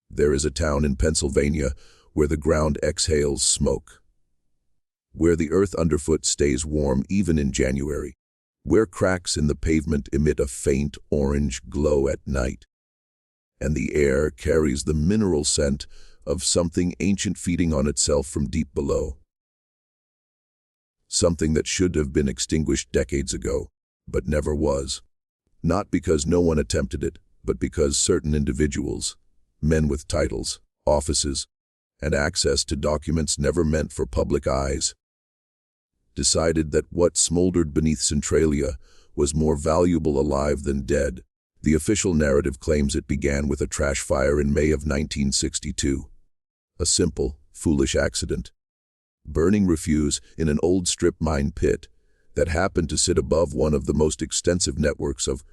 There is a town in Pennsylvania where the ground exhales smoke, where the earth underfoot stays warm even in January, where cracks in the pavement emit a faint orange glow at night, and the air carries the mineral scent of something ancient feeding on itself from deep below. Something that should have been extinguished decades ago, but never was. Not because no one attempted it, but because certain individuals, men with titles, offices, and access to documents never meant for public eyes, decided that what smoldered beneath Centralia was more valuable alive than dead. The official narrative claims it began with a trash fire in May of 1962. A simple, foolish accident. Burning refuse in an old strip mine pit that happened to sit above one of the most extensive networks of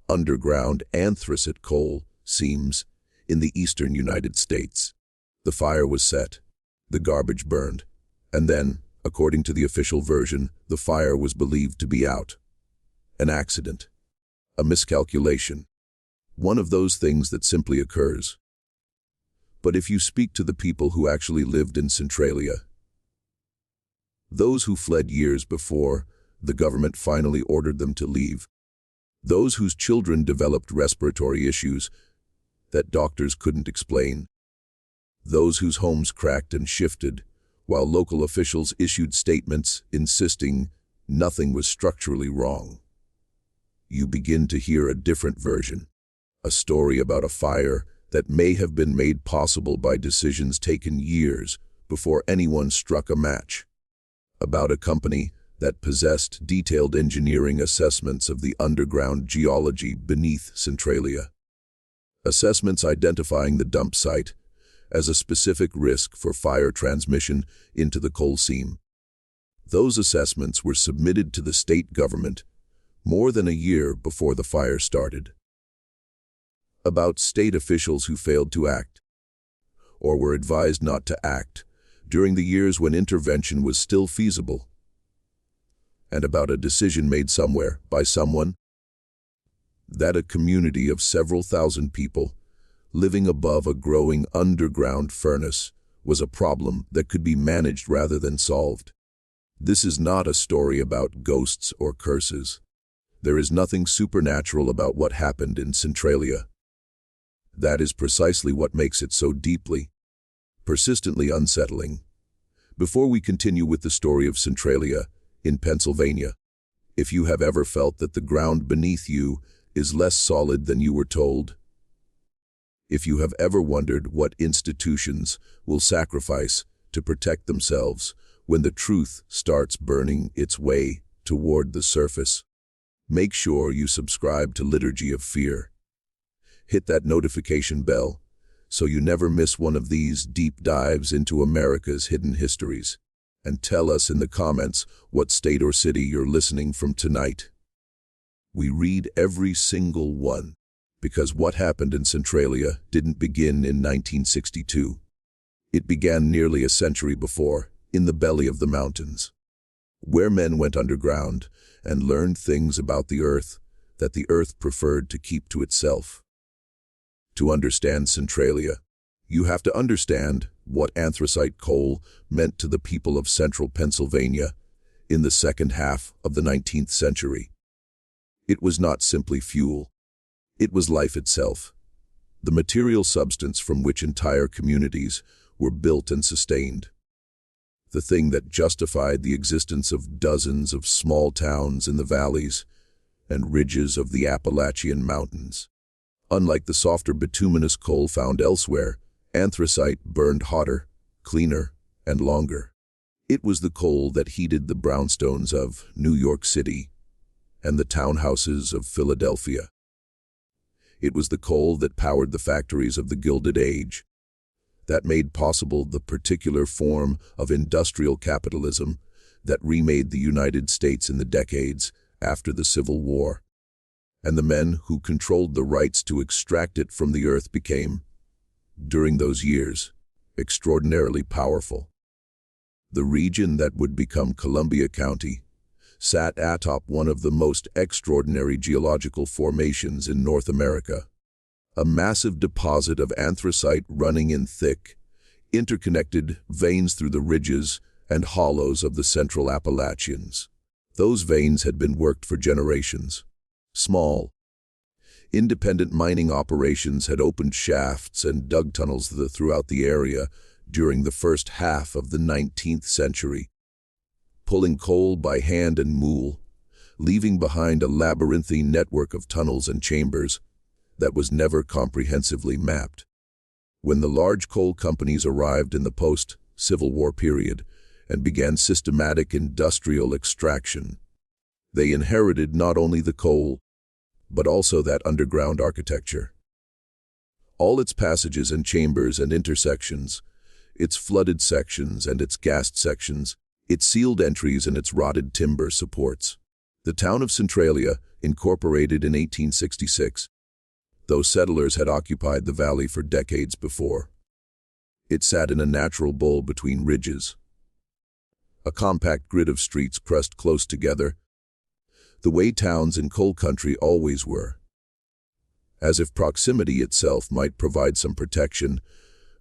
underground anthracite coal seams in the eastern United States. The fire was set, the garbage burned, and then, according to the official version, the fire was believed to be out. An accident. A miscalculation. One of those things that simply occurs. But if you speak to the people who actually lived in Centralia, those who fled years before the government finally ordered them to leave, those whose children developed respiratory issues that doctors couldn't explain, those whose homes cracked and shifted while local officials issued statements insisting nothing was structurally wrong, you begin to hear a different version, a story about a fire that may have been made possible by decisions taken years before anyone struck a match, about a company that possessed detailed engineering assessments of the underground geology beneath Centralia, assessments identifying the dump site as a specific risk for fire transmission into the coal seam. Those assessments were submitted to the state government more than a year before the fire started. About state officials who failed to act, or were advised not to act, during the years when intervention was still feasible, and about a decision made somewhere by someone that a community of several thousand people living above a growing underground furnace was a problem that could be managed rather than solved. This is not a story about ghosts or curses. There is nothing supernatural about what happened in Centralia. That is precisely what makes it so deeply, persistently unsettling. Before we continue with the story of Centralia in Pennsylvania, if you have ever felt that the ground beneath you is less solid than you were told, if you have ever wondered what institutions will sacrifice to protect themselves when the truth starts burning its way toward the surface, make sure you subscribe to Liturgy of Fear. Hit that notification bell so you never miss one of these deep dives into America's hidden histories. And tell us in the comments what state or city you're listening from tonight. We read every single one, because what happened in Centralia didn't begin in 1962. It began nearly a century before, in the belly of the mountains, where men went underground and learned things about the earth that the earth preferred to keep to itself. To understand Centralia, you have to understand what anthracite coal meant to the people of central Pennsylvania in the second half of the 19th century. It was not simply fuel. It was life itself, the material substance from which entire communities were built and sustained. The thing that justified the existence of dozens of small towns in the valleys and ridges of the Appalachian Mountains. Unlike the softer bituminous coal found elsewhere, anthracite burned hotter, cleaner, and longer. It was the coal that heated the brownstones of New York City and the townhouses of Philadelphia. It was the coal that powered the factories of the Gilded Age, that made possible the particular form of industrial capitalism that remade the United States in the decades after the Civil War. And the men who controlled the rights to extract it from the earth became, during those years, extraordinarily powerful. The region that would become Columbia County sat atop one of the most extraordinary geological formations in North America, a massive deposit of anthracite running in thick, interconnected veins through the ridges and hollows of the Central Appalachians. Those veins had been worked for generations. Small, independent mining operations had opened shafts and dug tunnels throughout the area during the first half of the 19th century, pulling coal by hand and mule, leaving behind a labyrinthine network of tunnels and chambers that was never comprehensively mapped. When the large coal companies arrived in the post-Civil War period and began systematic industrial extraction, they inherited not only the coal, but also that underground architecture. All its passages and chambers and intersections, its flooded sections and its gassed sections, its sealed entries and its rotted timber supports. The town of Centralia, incorporated in 1866, though settlers had occupied the valley for decades before. It sat in a natural bowl between ridges, a compact grid of streets pressed close together, the way towns in coal country always were, as if proximity itself might provide some protection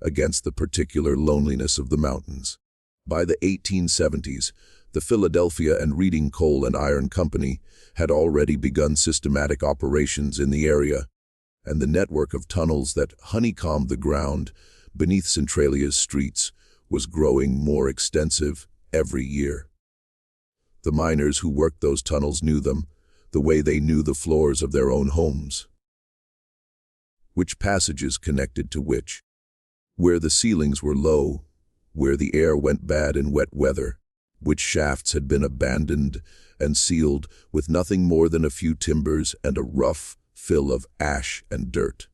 against the particular loneliness of the mountains. By the 1870s, the Philadelphia and Reading Coal and Iron Company had already begun systematic operations in the area, and the network of tunnels that honeycombed the ground beneath Centralia's streets was growing more extensive every year. The miners who worked those tunnels knew them, the way they knew the floors of their own homes. Which passages connected to which? Where the ceilings were low, where the air went bad in wet weather, which shafts had been abandoned and sealed with nothing more than a few timbers and a rough fill of ash and dirt.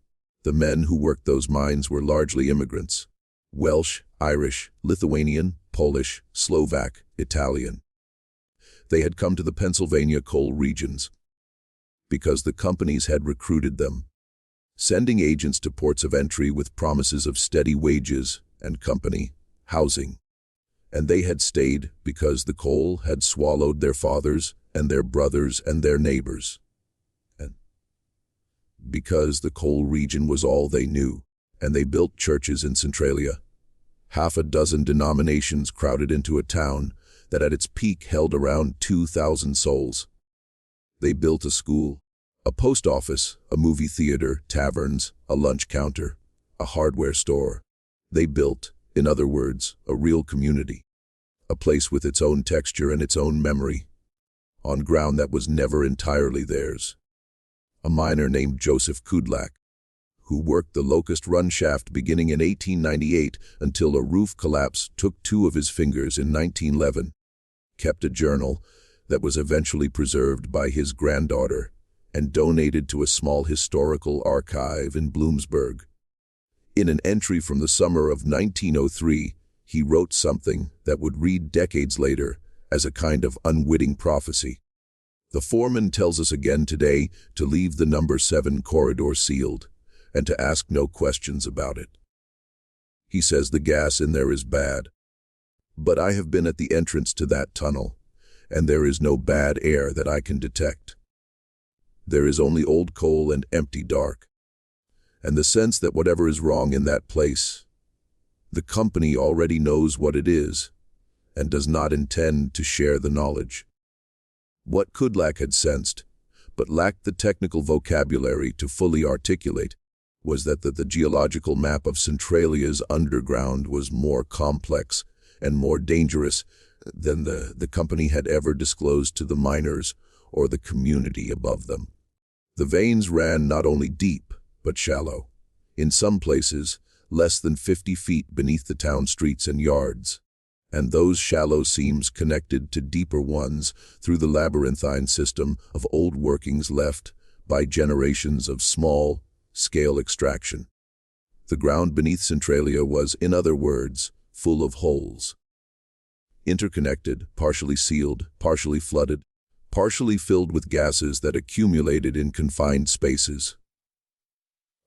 The men who worked those mines were largely immigrants: Welsh, Irish, Lithuanian, Polish, Slovak, Italian. They had come to the Pennsylvania coal regions because the companies had recruited them, sending agents to ports of entry with promises of steady wages and company housing. And they had stayed because the coal had swallowed their fathers and their brothers and their neighbors. And because the coal region was all they knew, and they built churches in Centralia. Half a dozen denominations crowded into a town that at its peak held around 2,000 souls. They built a school, a post office, a movie theater, taverns, a lunch counter, a hardware store. They built, in other words, a real community, a place with its own texture and its own memory, on ground that was never entirely theirs. A miner named Joseph Kudlak, who worked the Locust Run shaft beginning in 1898 until a roof collapse took 2 of his fingers in 1911, kept a journal that was eventually preserved by his granddaughter and donated to a small historical archive in Bloomsburg. In an entry from the summer of 1903, he wrote something that would read decades later as a kind of unwitting prophecy. The foreman tells us again today to leave the number 7 corridor sealed and to ask no questions about it. He says the gas in there is bad. But I have been at the entrance to that tunnel, and there is no bad air that I can detect. There is only old coal and empty dark, and the sense that whatever is wrong in that place, the company already knows what it is and does not intend to share the knowledge. What Kudlak had sensed, but lacked the technical vocabulary to fully articulate, was that the geological map of Centralia's underground was more complex and more dangerous than the company had ever disclosed to the miners or the community above them. The veins ran not only deep, but shallow, in some places less than 50 feet beneath the town streets and yards, and those shallow seams connected to deeper ones through the labyrinthine system of old workings left by generations of small-scale extraction. The ground beneath Centralia was, in other words, full of holes. Interconnected, partially sealed, partially flooded, partially filled with gases that accumulated in confined spaces.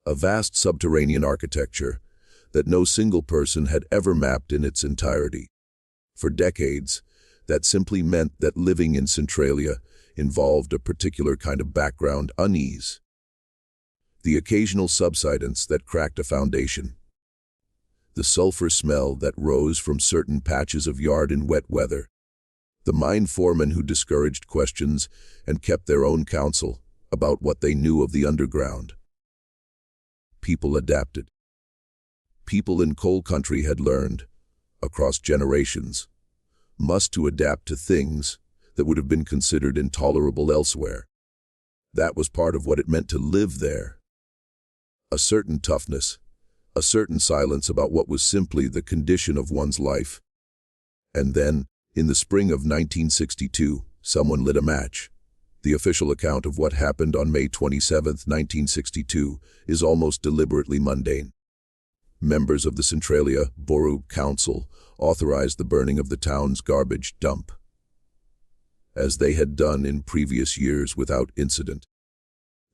A vast subterranean architecture that no single person had ever mapped in its entirety. For decades, that simply meant that living in Centralia involved a particular kind of background unease. the occasional subsidence that cracked a foundation, the sulfur smell that rose from certain patches of yard in wet weather, the mine foremen who discouraged questions and kept their own counsel about what they knew of the underground. People adapted. People in coal country had learned, across generations, to adapt to things that would have been considered intolerable elsewhere. That was part of what it meant to live there. A certain toughness, a certain silence about what was simply the condition of one's life. And then, in the spring of 1962, someone lit a match. The official account of what happened on May 27, 1962, is almost deliberately mundane. Members of the Centralia Borough Council authorized the burning of the town's garbage dump, as they had done in previous years without incident.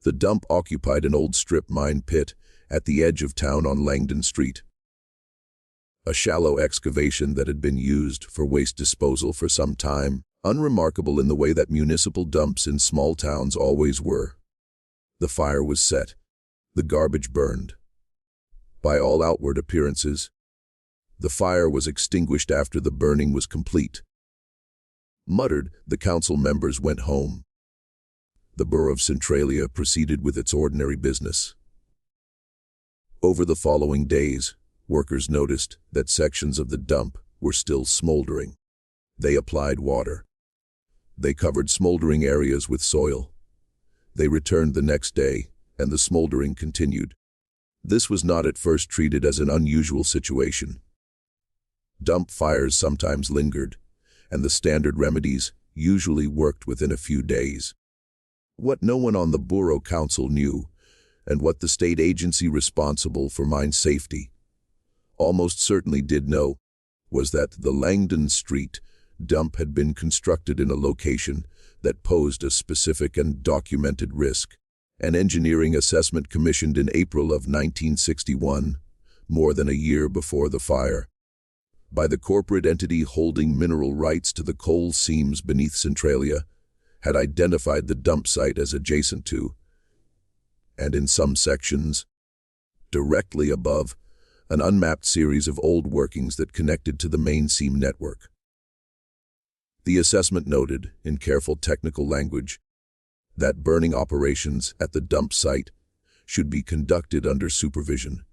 The dump occupied an old strip mine pit at the edge of town on Langdon Street. A shallow excavation that had been used for waste disposal for some time, unremarkable in the way that municipal dumps in small towns always were. The fire was set. The garbage burned. By all outward appearances, the fire was extinguished after the burning was complete. Muttered, the council members went home. The borough of Centralia proceeded with its ordinary business. Over the following days, workers noticed that sections of the dump were still smoldering. They applied water. They covered smoldering areas with soil. They returned the next day, and the smoldering continued. This was not at first treated as an unusual situation. Dump fires sometimes lingered, and the standard remedies usually worked within a few days. What no one on the Borough Council knew, and what the state agency responsible for mine safety almost certainly did know, was that the Langdon Street dump had been constructed in a location that posed a specific and documented risk. An engineering assessment commissioned in April of 1961, more than a year before the fire, by the corporate entity holding mineral rights to the coal seams beneath Centralia, had identified the dump site as adjacent to, and in some sections, directly above, an unmapped series of old workings that connected to the main seam network. The assessment noted, in careful technical language, that burning operations at the dump site should be conducted under supervision,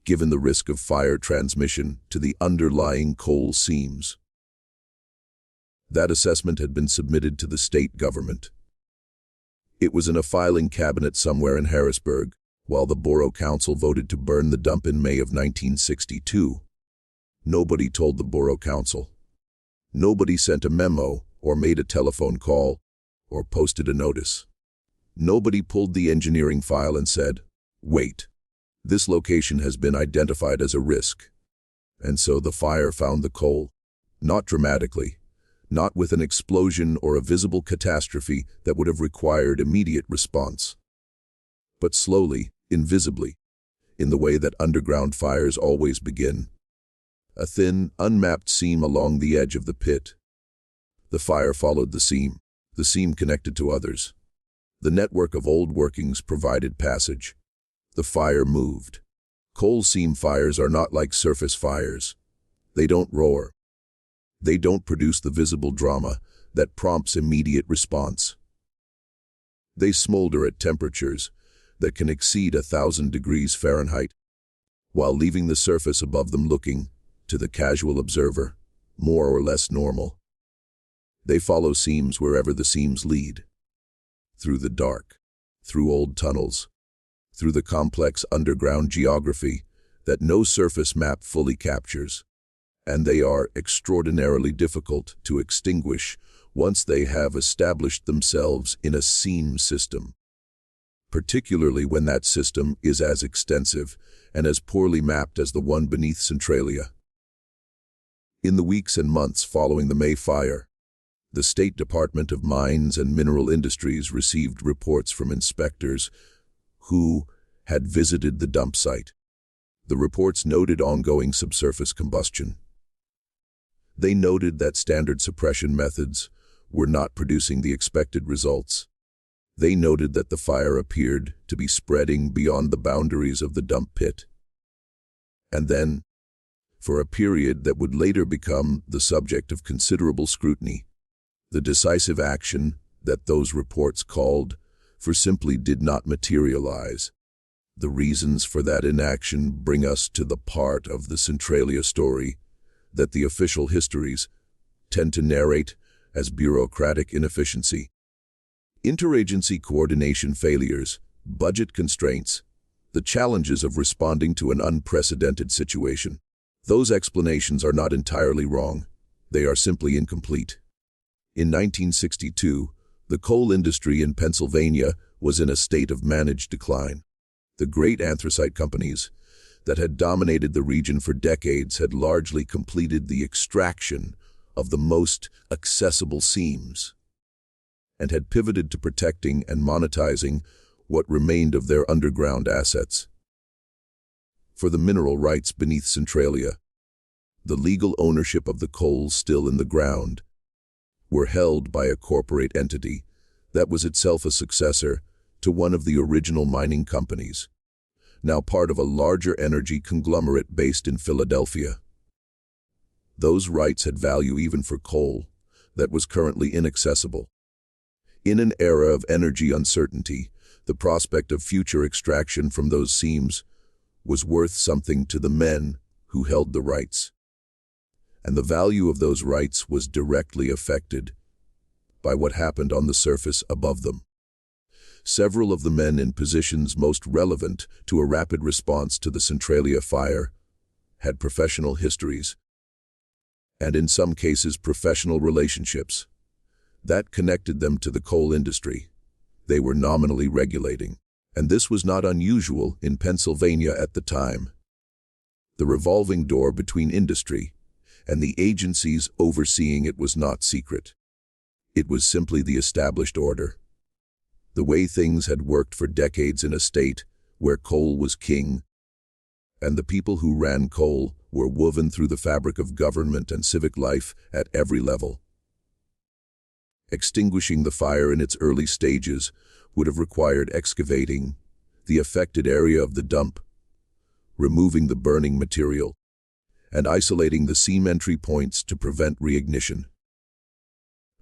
given the risk of fire transmission to the underlying coal seams. That assessment had been submitted to the state government. It was in a filing cabinet somewhere in Harrisburg, while the Borough Council voted to burn the dump in May of 1962. Nobody told the Borough Council. Nobody sent a memo or made a telephone call or posted a notice. Nobody pulled the engineering file and said, "Wait, this location has been identified as a risk." And so the fire found the coal, not dramatically, not with an explosion or a visible catastrophe that would have required immediate response, but slowly, invisibly, in the way that underground fires always begin. A thin, unmapped seam along the edge of the pit. The fire followed the seam connected to others. The network of old workings provided passage. The fire moved. Coal seam fires are not like surface fires. They don't roar. They don't produce the visible drama that prompts immediate response. They smolder at temperatures that can exceed 1,000 degrees Fahrenheit, while leaving the surface above them looking, to the casual observer, more or less normal. They follow seams wherever the seams lead. Through the dark, through old tunnels, through the complex underground geography that no surface map fully captures. And they are extraordinarily difficult to extinguish once they have established themselves in a seam system, particularly when that system is as extensive and as poorly mapped as the one beneath Centralia. In the weeks and months following the May fire, the State Department of Mines and Mineral Industries received reports from inspectors who had visited the dump site. The reports noted ongoing subsurface combustion. They noted that standard suppression methods were not producing the expected results. They noted that the fire appeared to be spreading beyond the boundaries of the dump pit. And then, for a period that would later become the subject of considerable scrutiny, the decisive action that those reports called for simply did not materialize. The reasons for that inaction bring us to the part of the Centralia story that the official histories tend to narrate as bureaucratic inefficiency. Interagency coordination failures, budget constraints, the challenges of responding to an unprecedented situation. Those explanations are not entirely wrong. They are simply incomplete. In 1962, the coal industry in Pennsylvania was in a state of managed decline. The great anthracite companies that had dominated the region for decades had largely completed the extraction of the most accessible seams and had pivoted to protecting and monetizing what remained of their underground assets. For the mineral rights beneath Centralia, the legal ownership of the coal still in the ground, were held by a corporate entity that was itself a successor to one of the original mining companies, now part of a larger energy conglomerate based in Philadelphia. Those rights had value even for coal that was currently inaccessible. In an era of energy uncertainty, the prospect of future extraction from those seams was worth something to the men who held the rights. And the value of those rights was directly affected by what happened on the surface above them. Several of the men in positions most relevant to a rapid response to the Centralia fire had professional histories, and in some cases professional relationships, that connected them to the coal industry. They were nominally regulating, and this was not unusual in Pennsylvania at the time. The revolving door between industry and the agencies overseeing it was not secret. It was simply the established order. The way things had worked for decades in a state where coal was king, and the people who ran coal were woven through the fabric of government and civic life at every level. Extinguishing the fire in its early stages would have required excavating the affected area of the dump, removing the burning material, and isolating the seam entry points to prevent reignition.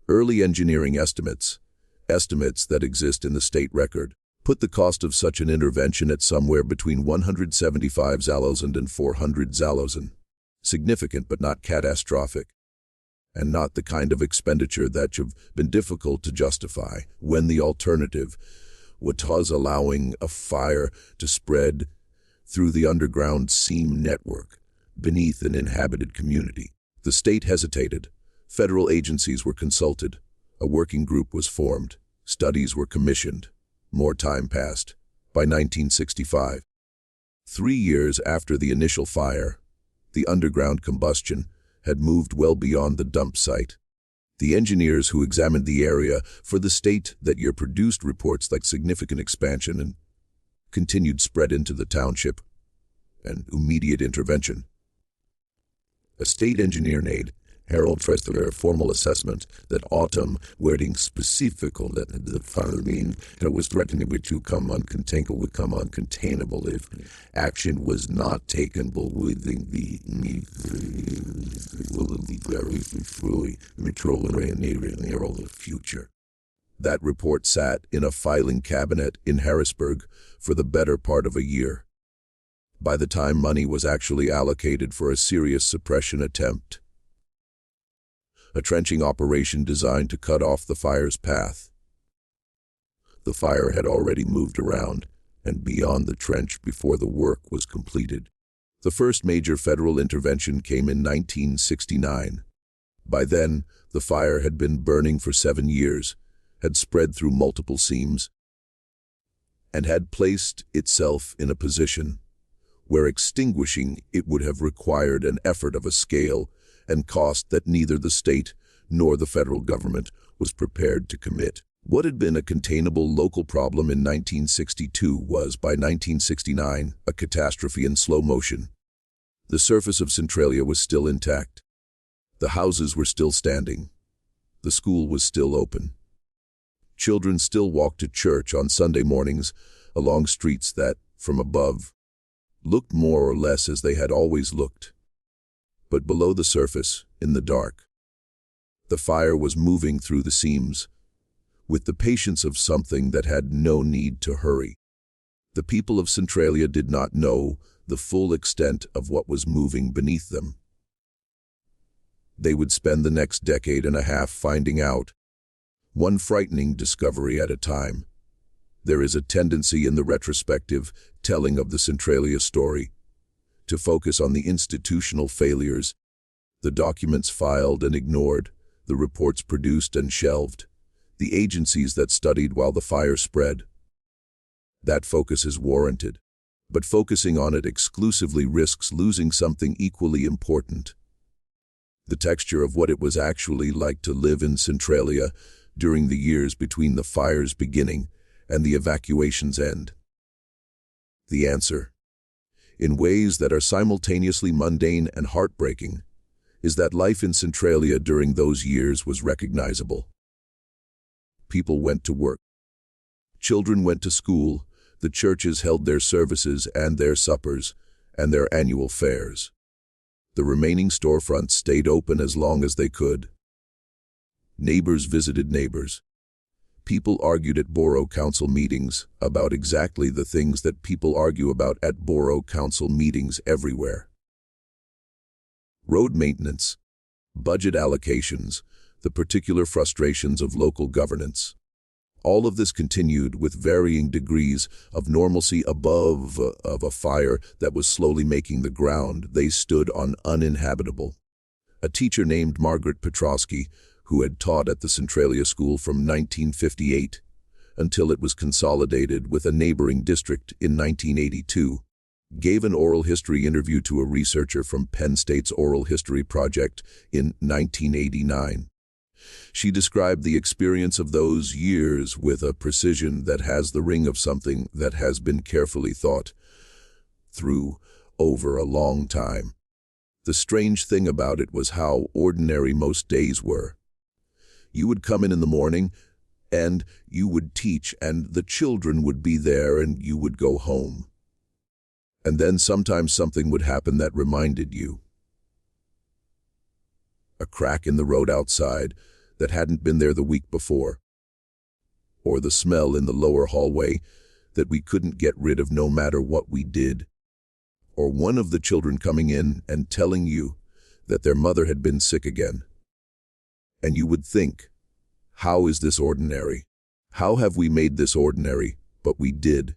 Early engineering estimates that exist in the state record, put the cost of such an intervention at somewhere between 175,000 and 400,000. Significant but not catastrophic, and not the kind of expenditure that should have been difficult to justify when the alternative was allowing a fire to spread through the underground seam network beneath an inhabited community. The state hesitated. Federal agencies were consulted. A working group was formed. Studies were commissioned. More time passed. By 1965, 3 years after the initial fire, the underground combustion had moved well beyond the dump site. The engineers who examined the area for the state that year produced reports like significant expansion and continued spread into the township and immediate intervention. A state engineer made Harold Tressler a formal assessment that autumn wording specific that the following that was threatening to become uncontainable if action was not taken within the very fully near the future. That report sat in a filing cabinet in Harrisburg for the better part of a year. By the time money was actually allocated for a serious suppression attempt, a trenching operation designed to cut off the fire's path, the fire had already moved around and beyond the trench before the work was completed. The first major federal intervention came in 1969. By then, the fire had been burning for 7 years, had spread through multiple seams, and had placed itself in a position where extinguishing it would have required an effort of a scale and cost that neither the state nor the federal government was prepared to commit. What had been a containable local problem in 1962 was, by 1969, a catastrophe in slow motion. The surface of Centralia was still intact. The houses were still standing. The school was still open. Children still walked to church on Sunday mornings along streets that, from above, looked more or less as they had always looked. But below the surface, in the dark, the fire was moving through the seams, with the patience of something that had no need to hurry. The people of Centralia did not know the full extent of what was moving beneath them. They would spend the next decade and a half finding out, one frightening discovery at a time. There is a tendency in the retrospective telling of the Centralia story to focus on the institutional failures, the documents filed and ignored, the reports produced and shelved, the agencies that studied while the fire spread. That focus is warranted, but focusing on it exclusively risks losing something equally important: the texture of what it was actually like to live in Centralia during the years between the fire's beginning and the evacuation's end. The answer, in ways that are simultaneously mundane and heartbreaking, is that life in Centralia during those years was recognizable. People went to work. Children went to school. The churches held their services and their suppers and their annual fairs. The remaining storefronts stayed open as long as they could. Neighbors visited neighbors. People argued at borough council meetings about exactly the things that people argue about at borough council meetings everywhere: road maintenance, budget allocations, the particular frustrations of local governance. All of this continued with varying degrees of normalcy above of a fire that was slowly making the ground they stood on uninhabitable. A teacher named Margaret Petrosky, who had taught at the Centralia School from 1958 until it was consolidated with a neighboring district in 1982, gave an oral history interview to a researcher from Penn State's Oral History Project in 1989. She described the experience of those years with a precision that has the ring of something that has been carefully thought through over a long time. The strange thing about it was how ordinary most days were. You would come in the morning, and you would teach, and the children would be there, and you would go home. And then sometimes something would happen that reminded you. A crack in the road outside that hadn't been there the week before, or the smell in the lower hallway that we couldn't get rid of no matter what we did, or one of the children coming in and telling you that their mother had been sick again. And you would think, how is this ordinary? How have we made this ordinary? But we did.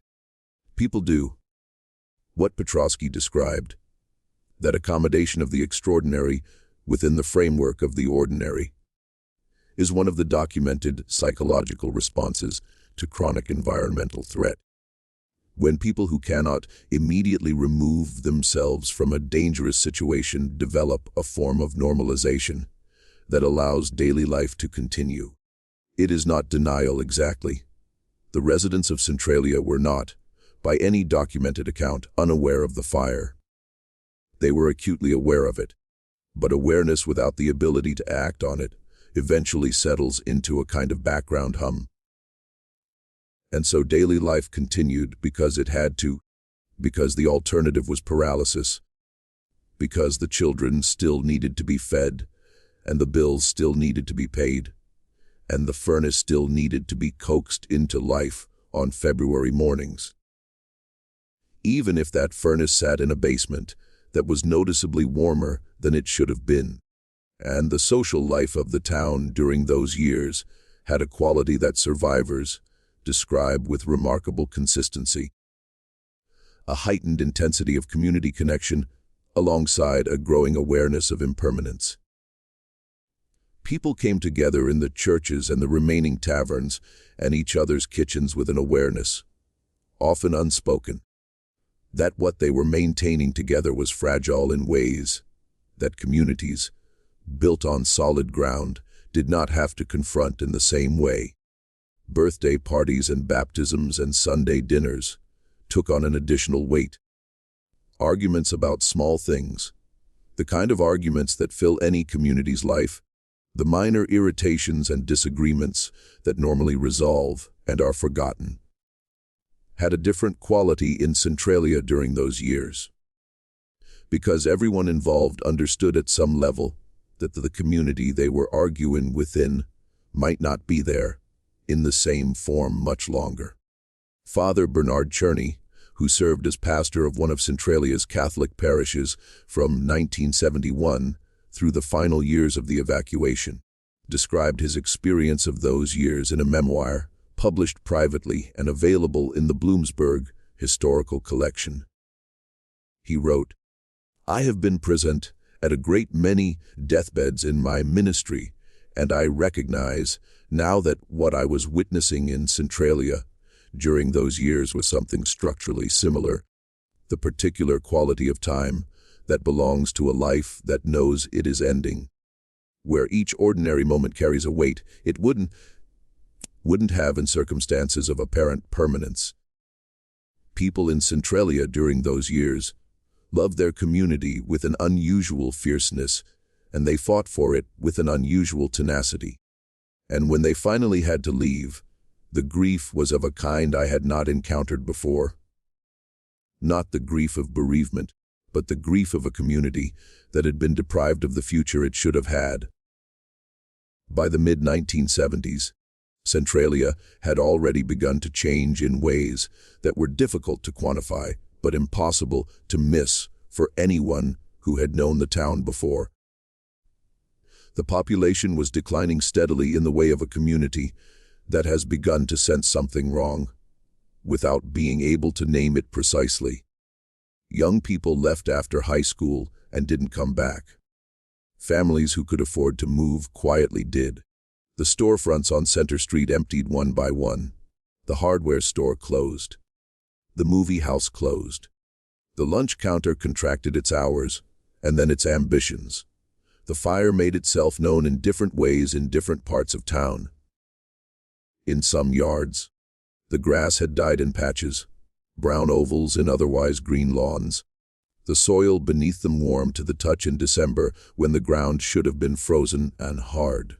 People do. What Petrosky described, that accommodation of the extraordinary within the framework of the ordinary, is one of the documented psychological responses to chronic environmental threat. When people who cannot immediately remove themselves from a dangerous situation develop a form of normalization that allows daily life to continue. It is not denial exactly. The residents of Centralia were not, by any documented account, unaware of the fire. They were acutely aware of it, but awareness without the ability to act on it eventually settles into a kind of background hum. And so daily life continued because it had to, because the alternative was paralysis, because the children still needed to be fed, and the bills still needed to be paid, and the furnace still needed to be coaxed into life on February mornings. Even if that furnace sat in a basement that was noticeably warmer than it should have been. And the social life of the town during those years had a quality that survivors describe with remarkable consistency: a heightened intensity of community connection alongside a growing awareness of impermanence. People came together in the churches and the remaining taverns and each other's kitchens with an awareness, often unspoken, that what they were maintaining together was fragile in ways that communities, built on solid ground, did not have to confront in the same way. Birthday parties and baptisms and Sunday dinners took on an additional weight. Arguments about small things, the kind of arguments that fill any community's life, The minor irritations and disagreements that normally resolve and are forgotten had a different quality in Centralia during those years, because everyone involved understood at some level that the community they were arguing within might not be there in the same form much longer. Father Bernard Cherney, who served as pastor of one of Centralia's Catholic parishes from 1971 through the final years of the evacuation, described his experience of those years in a memoir published privately and available in the Bloomsburg Historical Collection. He wrote, "I have been present at a great many deathbeds in my ministry, and I recognize now that what I was witnessing in Centralia during those years was something structurally similar, the particular quality of time that belongs to a life that knows it is ending, where each ordinary moment carries a weight it wouldn't have in circumstances of apparent permanence. People in Centralia during those years loved their community with an unusual fierceness, and they fought for it with an unusual tenacity. And when they finally had to leave, the grief was of a kind I had not encountered before. Not the grief of bereavement, but the grief of a community that had been deprived of the future it should have had." By the mid-1970s, Centralia had already begun to change in ways that were difficult to quantify, but impossible to miss for anyone who had known the town before. The population was declining steadily in the way of a community that has begun to sense something wrong, without being able to name it precisely. Young people left after high school and didn't come back. Families who could afford to move quietly did. The storefronts on Center Street emptied one by one. The hardware store closed. The movie house closed. The lunch counter contracted its hours, and then its ambitions. The fire made itself known in different ways in different parts of town. In some yards, the grass had died in patches, brown ovals in otherwise green lawns. The soil beneath them warm to the touch in December when the ground should have been frozen and hard.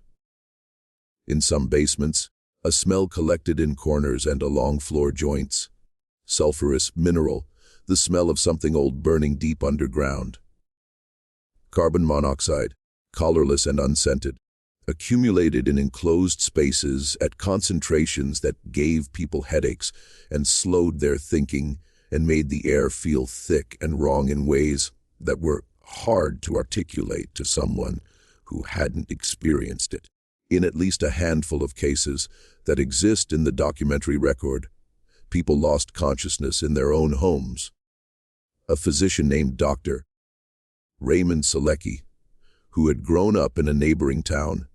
In some basements, a smell collected in corners and along floor joints. Sulfurous, mineral, the smell of something old burning deep underground. Carbon monoxide, colorless and unscented, accumulated in enclosed spaces at concentrations that gave people headaches and slowed their thinking and made the air feel thick and wrong in ways that were hard to articulate to someone who hadn't experienced it. In at least a handful of cases that exist in the documentary record, people lost consciousness in their own homes. A physician named Dr. Raymond Selecki, who had grown up in a neighboring town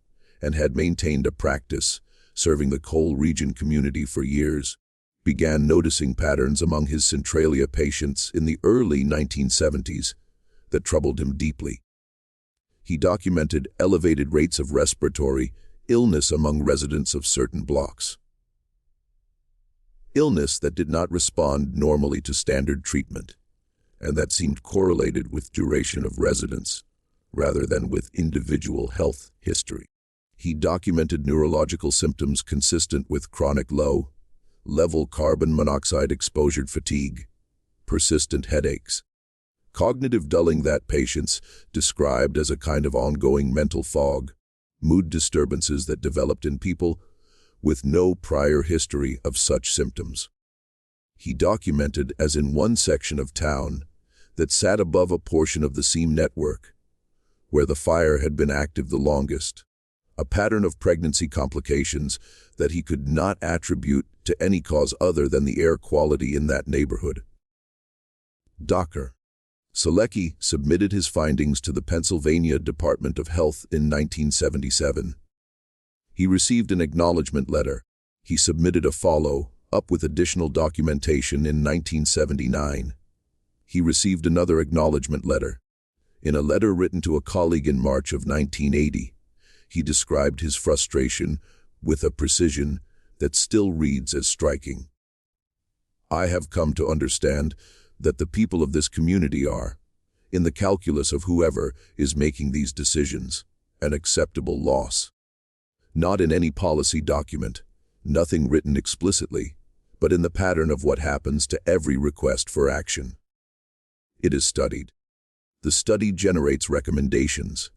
and had maintained a practice serving the coal region community for years, began noticing patterns among his Centralia patients in the early 1970s that troubled him deeply. He documented elevated rates of respiratory illness among residents of certain blocks. Illness that did not respond normally to standard treatment, and that seemed correlated with duration of residence rather than with individual health history. He documented neurological symptoms consistent with chronic low-level carbon monoxide exposure fatigue, persistent headaches, cognitive dulling that patients described as a kind of ongoing mental fog, mood disturbances that developed in people with no prior history of such symptoms. He documented, as in one section of town that sat above a portion of the seam network, where the fire had been active the longest, a pattern of pregnancy complications that he could not attribute to any cause other than the air quality in that neighborhood. Dr. Selecki submitted his findings to the Pennsylvania Department of Health in 1977. He received an acknowledgement letter. He submitted a follow-up with additional documentation in 1979. He received another acknowledgement letter. In a letter written to a colleague in March of 1980, he described his frustration with a precision that still reads as striking. "I have come to understand that the people of this community are, in the calculus of whoever is making these decisions, An acceptable loss. Not in any policy document, nothing written explicitly, but in the pattern of what happens to every request for action. It is studied. The study generates recommendations.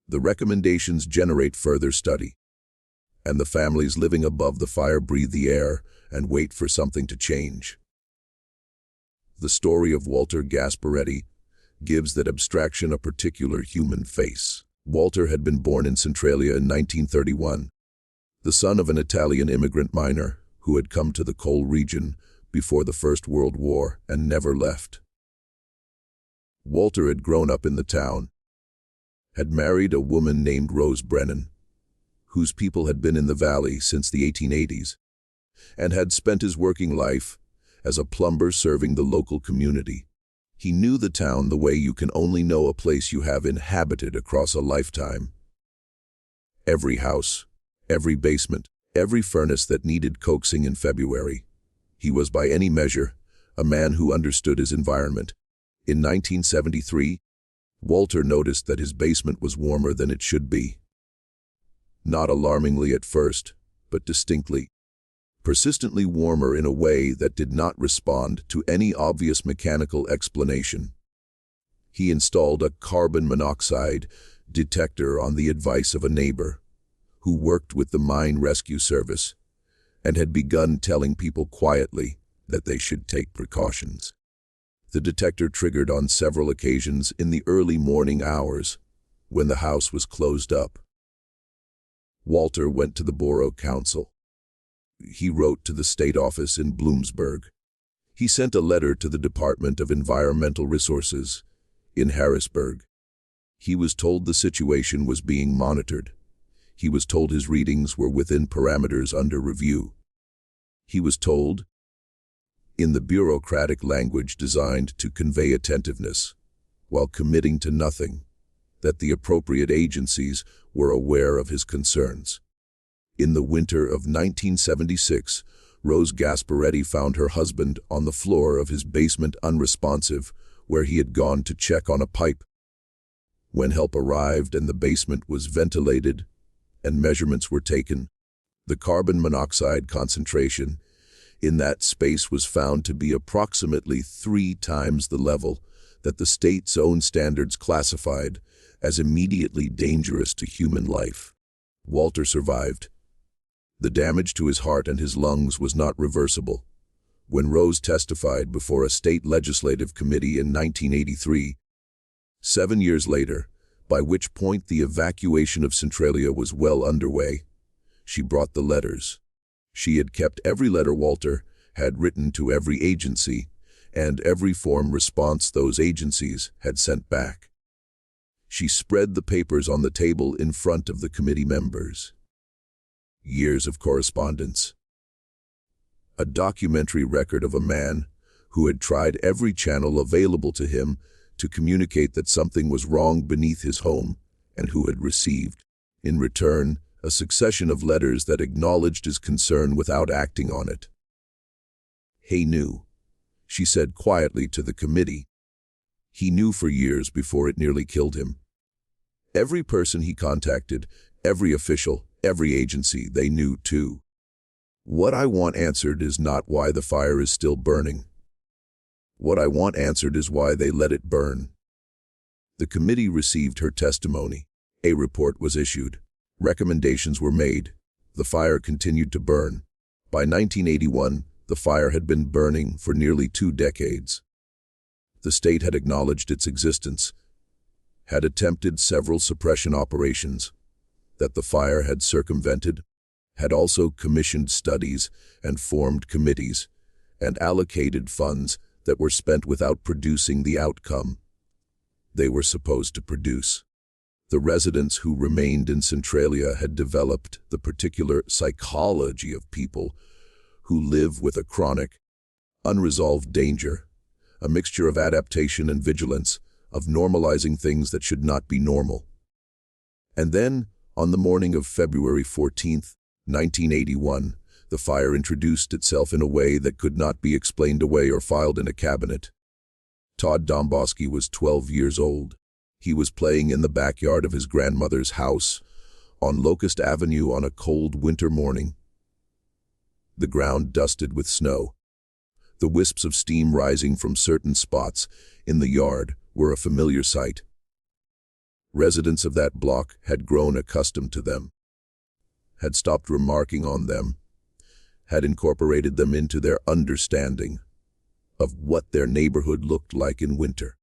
The recommendations generate further study. And the families living above the fire breathe the air and wait for something to change. The story of Walter Gasparetti gives that abstraction a particular human face. Walter had been born in Centralia in 1931, the son of an Italian immigrant miner who had come to the coal region before the First World War and never left. Walter had grown up in the town, had married a woman named Rose Brennan, whose people had been in the valley since the 1880s, and had spent his working life as a plumber serving the local community. He knew the town the way you can only know a place you have inhabited across a lifetime. Every house, every basement, every furnace that needed coaxing in February. He was by any measure a man who understood his environment. In 1973, Walter noticed that his basement was warmer than it should be. Not alarmingly at first, but distinctly. Persistently warmer in a way that did not respond to any obvious mechanical explanation. He installed a carbon monoxide detector on the advice of a neighbor who worked with the mine rescue service and had begun telling people quietly that they should take precautions. The detector triggered on several occasions in the early morning hours when the house was closed up. Walter went to the borough council. He wrote to the state office in Bloomsburg. He sent a letter to the Department of Environmental Resources in Harrisburg. He was told the situation was being monitored. He was told his readings were within parameters under review. He was told, in the bureaucratic language designed to convey attentiveness, while committing to nothing, that the appropriate agencies were aware of his concerns. In the winter of 1976, Rose Gasparetti found her husband on the floor of his basement unresponsive, where he had gone to check on a pipe. When help arrived and the basement was ventilated and measurements were taken, the carbon monoxide concentration in that space was found to be approximately 3 times the level that the state's own standards classified as immediately dangerous to human life. Walter survived. The damage to his heart and his lungs was not reversible. When Rose testified before a state legislative committee in 1983, 7 years later, by which point the evacuation of Centralia was well underway, she brought the letters. She had kept every letter Walter had written to every agency and every form response those agencies had sent back. She spread the papers on the table in front of the committee members. Years of correspondence. A documentary record of a man who had tried every channel available to him to communicate that something was wrong beneath his home, and who had received, in return, a succession of letters that acknowledged his concern without acting on it. He knew, she said quietly to the committee. He knew for years before it nearly killed him. Every person he contacted, every official, every agency, they knew too. What I want answered is not why the fire is still burning. What I want answered is why they let it burn. The committee received her testimony. A report was issued. Recommendations were made. The fire continued to burn. By 1981, the fire had been burning for nearly 2 decades. The state had acknowledged its existence, had attempted several suppression operations that the fire had circumvented, had also commissioned studies and formed committees, and allocated funds that were spent without producing the outcome they were supposed to produce. The residents who remained in Centralia had developed the particular psychology of people who live with a chronic, unresolved danger, a mixture of adaptation and vigilance, of normalizing things that should not be normal. And then, on the morning of February 14, 1981, the fire introduced itself in a way that could not be explained away or filed in a cabinet. Todd Domboski was 12 years old. He was playing in the backyard of his grandmother's house, on Locust Avenue on a cold winter morning. The ground dusted with snow. The wisps of steam rising from certain spots in the yard were a familiar sight. Residents of that block had grown accustomed to them, had stopped remarking on them, had incorporated them into their understanding of what their neighborhood looked like in winter.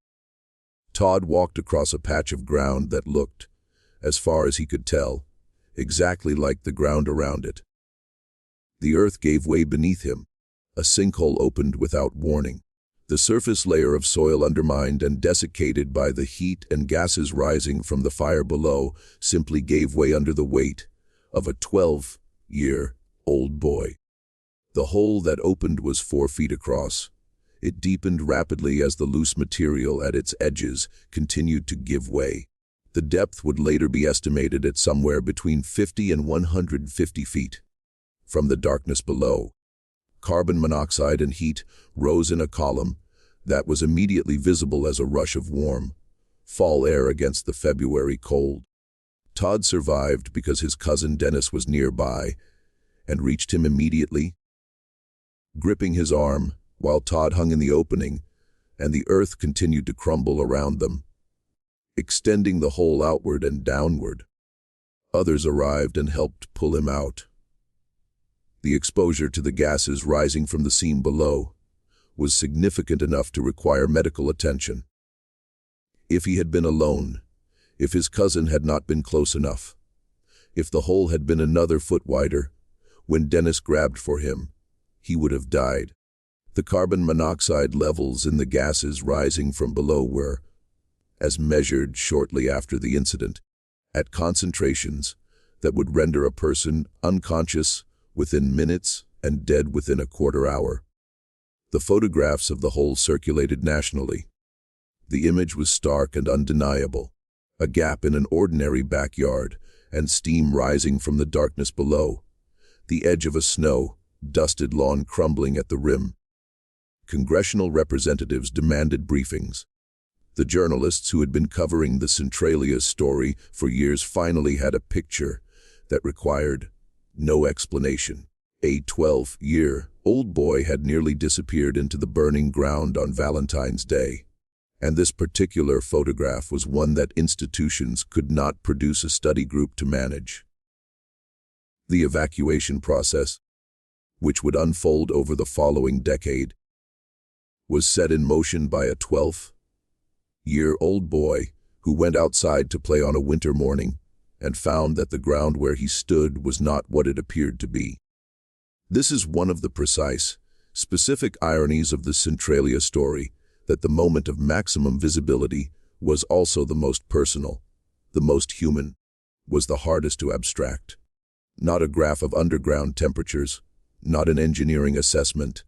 Todd walked across a patch of ground that looked, as far as he could tell, exactly like the ground around it. The earth gave way beneath him. A sinkhole opened without warning. The surface layer of soil, undermined and desiccated by the heat and gases rising from the fire below, simply gave way under the weight of a 12-year-old boy. The hole that opened was 4 feet across. It deepened rapidly as the loose material at its edges continued to give way. The depth would later be estimated at somewhere between 50 and 150 feet. From the darkness below, carbon monoxide and heat rose in a column that was immediately visible as a rush of warm, fall air against the February cold. Todd survived because his cousin Dennis was nearby and reached him immediately, gripping his arm while Todd hung in the opening, and the earth continued to crumble around them, extending the hole outward and downward. Others arrived and helped pull him out. The exposure to the gases rising from the seam below was significant enough to require medical attention. If he had been alone, if his cousin had not been close enough, if the hole had been another foot wider, when Dennis grabbed for him, he would have died. The carbon monoxide levels in the gases rising from below were, as measured shortly after the incident, at concentrations that would render a person unconscious within minutes and dead within a quarter hour. The photographs of the hole circulated nationally. The image was stark and undeniable. A gap in an ordinary backyard, and steam rising from the darkness below. The edge of a snow-dusted lawn crumbling at the rim. Congressional representatives demanded briefings. The journalists who had been covering the Centralia story for years finally had a picture that required no explanation. A 12-year-old boy had nearly disappeared into the burning ground on Valentine's Day. And this particular photograph was one that institutions could not produce a study group to manage. The evacuation process, which would unfold over the following decade, was set in motion by a 12-year-old boy who went outside to play on a winter morning and found that the ground where he stood was not what it appeared to be. This is one of the precise, specific ironies of the Centralia story, that the moment of maximum visibility was also the most personal, the most human, was the hardest to abstract. Not a graph of underground temperatures, not an engineering assessment.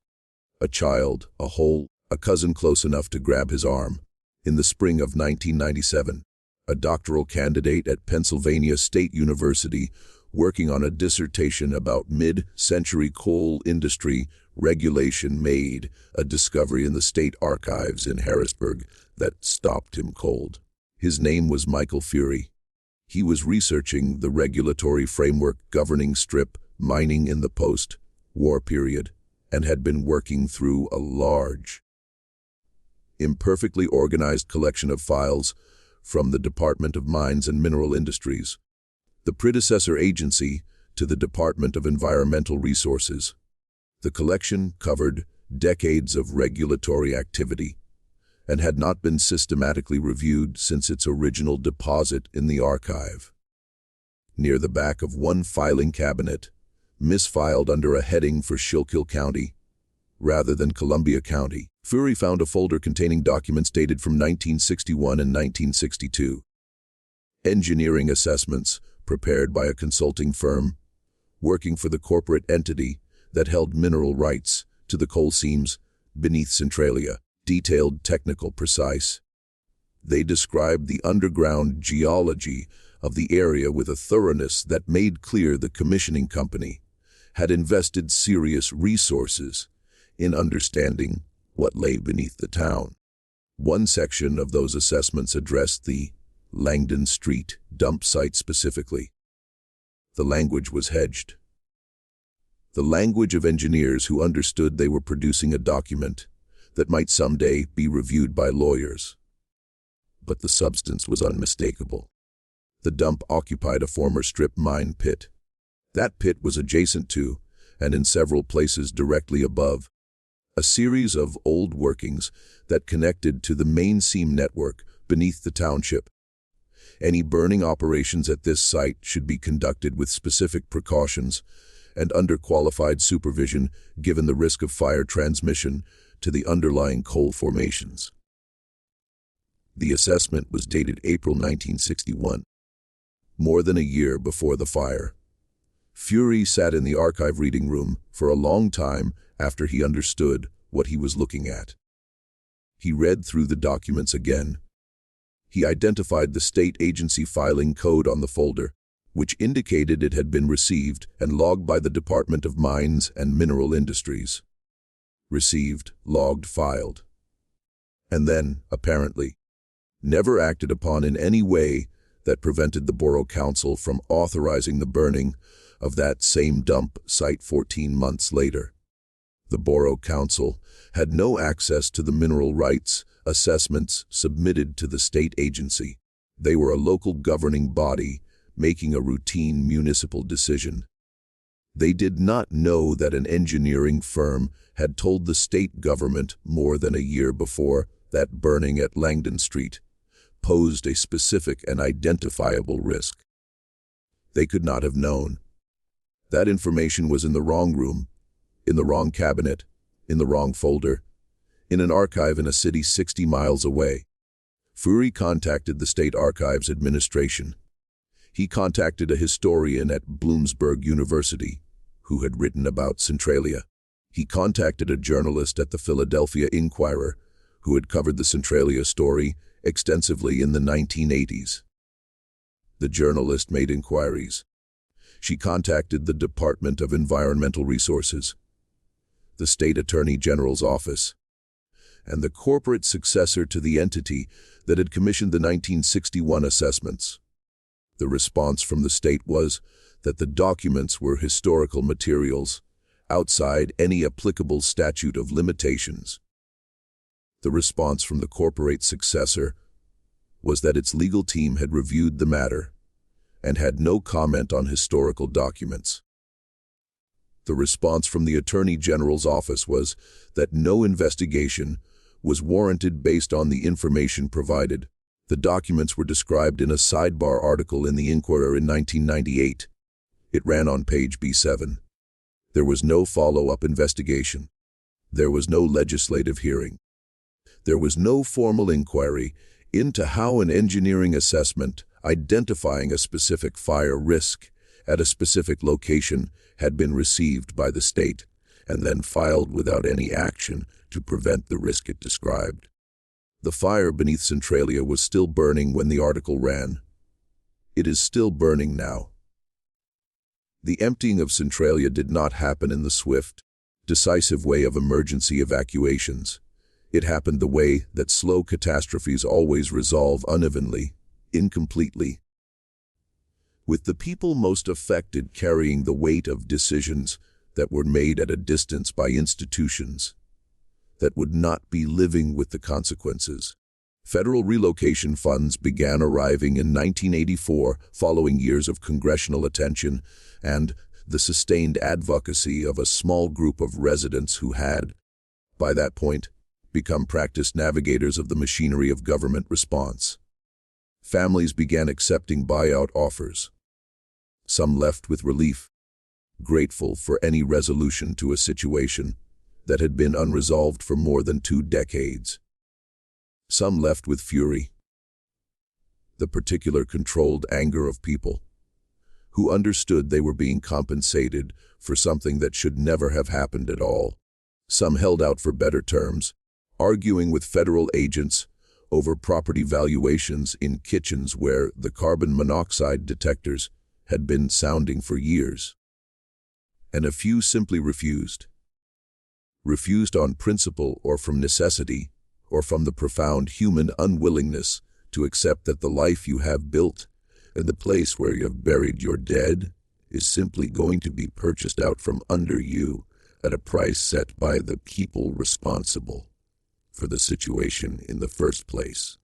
A child, a hole, a cousin close enough to grab his arm. In the spring of 1997, a doctoral candidate at Pennsylvania State University working on a dissertation about mid-century coal industry regulation made a discovery in the state archives in Harrisburg that stopped him cold. His name was Michael Fury. He was researching the regulatory framework governing strip mining in the post-war period and had been working through a large, imperfectly organized collection of files from the Department of Mines and Mineral Industries, the predecessor agency to the Department of Environmental Resources. The collection covered decades of regulatory activity and had not been systematically reviewed since its original deposit in the archive. Near the back of one filing cabinet, misfiled under a heading for Schuylkill County rather than Columbia County, Fury found a folder containing documents dated from 1961 and 1962. Engineering assessments prepared by a consulting firm working for the corporate entity that held mineral rights to the coal seams beneath Centralia, detailed, technical, precise. They described the underground geology of the area with a thoroughness that made clear the commissioning company had invested serious resources in understanding what lay beneath the town. One section of those assessments addressed the Langdon Street, dump site specifically. The language was hedged. The language of engineers who understood they were producing a document that might someday be reviewed by lawyers. But the substance was unmistakable. The dump occupied a former strip mine pit. That pit was adjacent to, and in several places directly above, a series of old workings that connected to the main seam network beneath the township. Any burning operations at this site should be conducted with specific precautions and under qualified supervision, given the risk of fire transmission to the underlying coal formations. The assessment was dated April 1961, more than a year before the fire. Fury sat in the archive reading room for a long time after he understood what he was looking at. He read through the documents again. He identified the state agency filing code on the folder, which indicated it had been received and logged by the Department of Mines and Mineral Industries. Received, logged, filed. And then, apparently, never acted upon in any way that prevented the Borough Council from authorizing the burning of that same dump site 14 months later. The Borough Council had no access to the mineral rights assessments submitted to the state agency. They were a local governing body making a routine municipal decision. They did not know that an engineering firm had told the state government more than a year before that burning at Langdon Street posed a specific and identifiable risk. They could not have known. That information was in the wrong room, in the wrong cabinet, in the wrong folder, in an archive in a city 60 miles away. Fury contacted the State Archives Administration. He contacted a historian at Bloomsburg University who had written about Centralia. He contacted a journalist at the Philadelphia Inquirer who had covered the Centralia story extensively in the 1980s. The journalist made inquiries. She contacted the Department of Environmental Resources, the State Attorney General's office, and the corporate successor to the entity that had commissioned the 1961 assessments. The response from the state was that the documents were historical materials outside any applicable statute of limitations. The response from the corporate successor was that its legal team had reviewed the matter and had no comment on historical documents. The response from the Attorney General's office was that no investigation was warranted based on the information provided. The documents were described in a sidebar article in the Inquirer in 1998. It ran on page B7. There was no follow-up investigation. There was no legislative hearing. There was no formal inquiry into how an engineering assessment identifying a specific fire risk at a specific location had been received by the state and then filed without any action to prevent the risk it described. The fire beneath Centralia was still burning when the article ran. It is still burning now. The emptying of Centralia did not happen in the swift, decisive way of emergency evacuations. It happened the way that slow catastrophes always resolve unevenly, incompletely, with the people most affected carrying the weight of decisions that were made at a distance by institutions that would not be living with the consequences. Federal relocation funds began arriving in 1984 following years of congressional attention and the sustained advocacy of a small group of residents who had, by that point, become practiced navigators of the machinery of government response. Families began accepting buyout offers. Some left with relief, grateful for any resolution to a situation that had been unresolved for more than 2 decades. Some left with fury, the particular controlled anger of people who understood they were being compensated for something that should never have happened at all. Some held out for better terms, arguing with federal agents over property valuations in kitchens where the carbon monoxide detectors had been sounding for years. And a few simply refused. Refused on principle or from necessity, or from the profound human unwillingness to accept that the life you have built and the place where you have buried your dead is simply going to be purchased out from under you at a price set by the people responsible for the situation in the first place.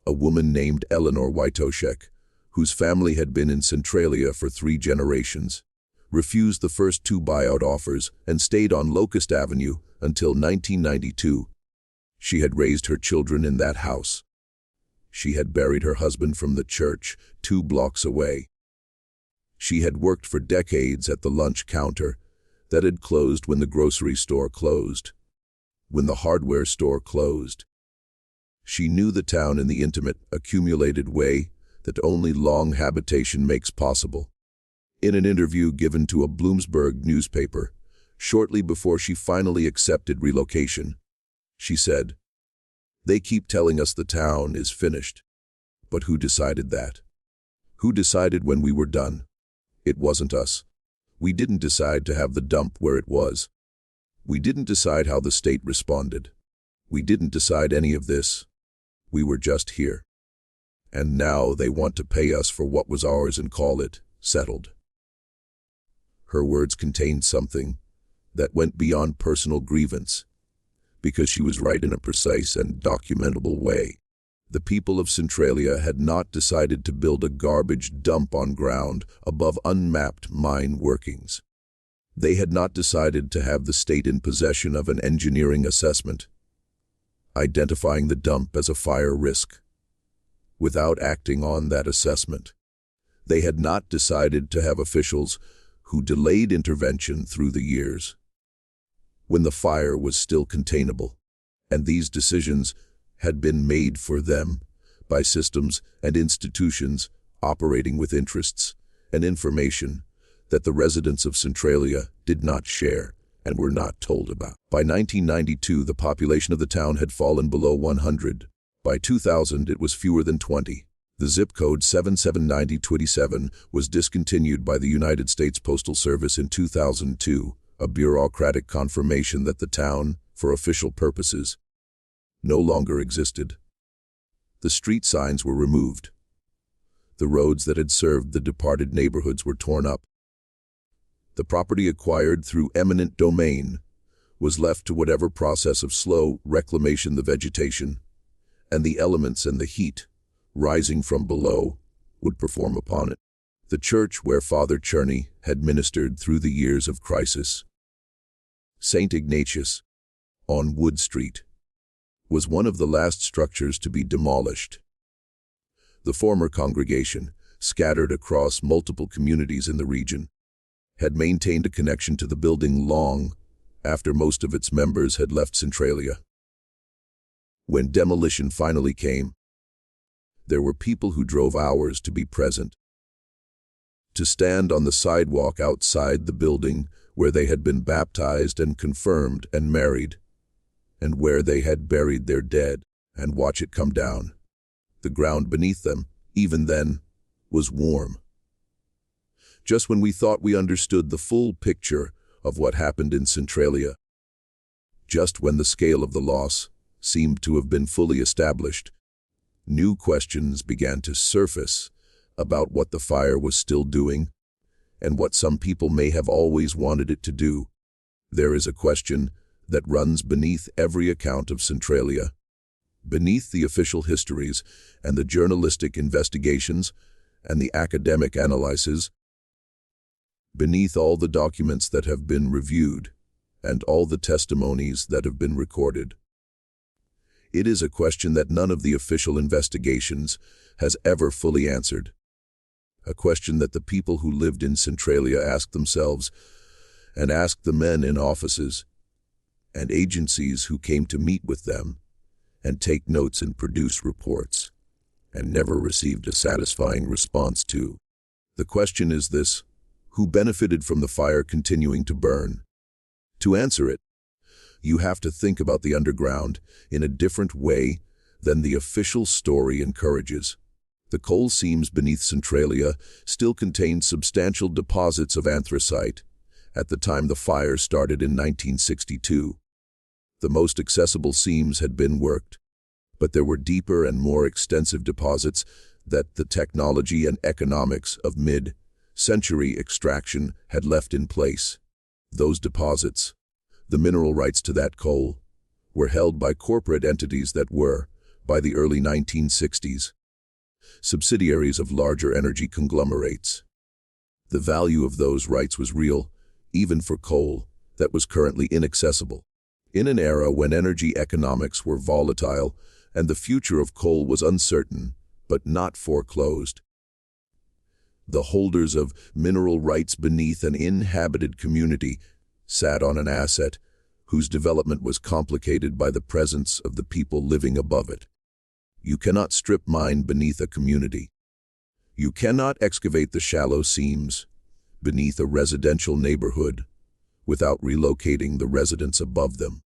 A woman named Eleanor Wojtaszek, whose family had been in Centralia for 3 generations, refused the first 2 buyout offers and stayed on Locust Avenue until 1992. She had raised her children in that house. She had buried her husband from the church 2 blocks away. She had worked for decades at the lunch counter that had closed when the grocery store closed, when the hardware store closed. She knew the town in the intimate, accumulated way that only long habitation makes possible. In an interview given to a Bloomsburg newspaper, shortly before she finally accepted relocation, she said, "They keep telling us the town is finished. But who decided that? Who decided when we were done? It wasn't us. We didn't decide to have the dump where it was. We didn't decide how the state responded. We didn't decide any of this. We were just here. And now they want to pay us for what was ours and call it settled." Her words contained something that went beyond personal grievance, because she was right in a precise and documentable way. The people of Centralia had not decided to build a garbage dump on ground above unmapped mine workings. They had not decided to have the state in possession of an engineering assessment, identifying the dump as a fire risk, without acting on that assessment. They had not decided to have officials who delayed intervention through the years, when the fire was still containable, and these decisions had been made for them by systems and institutions operating with interests and information that the residents of Centralia did not share and were not told about. By 1992, the population of the town had fallen below 100. By 2000, it was fewer than 20. The zip code 779027 was discontinued by the United States Postal Service in 2002, a bureaucratic confirmation that the town, for official purposes, no longer existed. The street signs were removed. The roads that had served the departed neighborhoods were torn up. The property acquired through eminent domain was left to whatever process of slow reclamation the vegetation and the elements and the heat rising from below would perform upon it. The church where Father Cherney had ministered through the years of crisis, St. Ignatius, on Wood Street, was one of the last structures to be demolished. The former congregation, scattered across multiple communities in the region, had maintained a connection to the building long after most of its members had left Centralia. When demolition finally came, there were people who drove hours to be present, to stand on the sidewalk outside the building where they had been baptized and confirmed and married, and where they had buried their dead, and watch it come down. The ground beneath them, even then, was warm. Just when we thought we understood the full picture of what happened in Centralia, just when the scale of the loss seemed to have been fully established, new questions began to surface about what the fire was still doing and what some people may have always wanted it to do. There is a question that runs beneath every account of Centralia, beneath the official histories and the journalistic investigations and the academic analyses, beneath all the documents that have been reviewed and all the testimonies that have been recorded. It is a question that none of the official investigations has ever fully answered. A question that the people who lived in Centralia asked themselves and asked the men in offices and agencies who came to meet with them and take notes and produce reports and never received a satisfying response to. The question is this: who benefited from the fire continuing to burn? To answer it, you have to think about the underground in a different way than the official story encourages. The coal seams beneath Centralia still contained substantial deposits of anthracite at the time the fire started in 1962. The most accessible seams had been worked, But there were deeper and more extensive deposits that the technology and economics of mid-century extraction had left in place. Those deposits, the mineral rights to that coal, were held by corporate entities that were, by the early 1960s, subsidiaries of larger energy conglomerates. The value of those rights was real, even for coal that was currently inaccessible. In an era when energy economics were volatile and the future of coal was uncertain, but not foreclosed, the holders of mineral rights beneath an inhabited community sat on an asset whose development was complicated by the presence of the people living above it. You cannot strip mine beneath a community. You cannot excavate the shallow seams beneath a residential neighborhood without relocating the residents above them.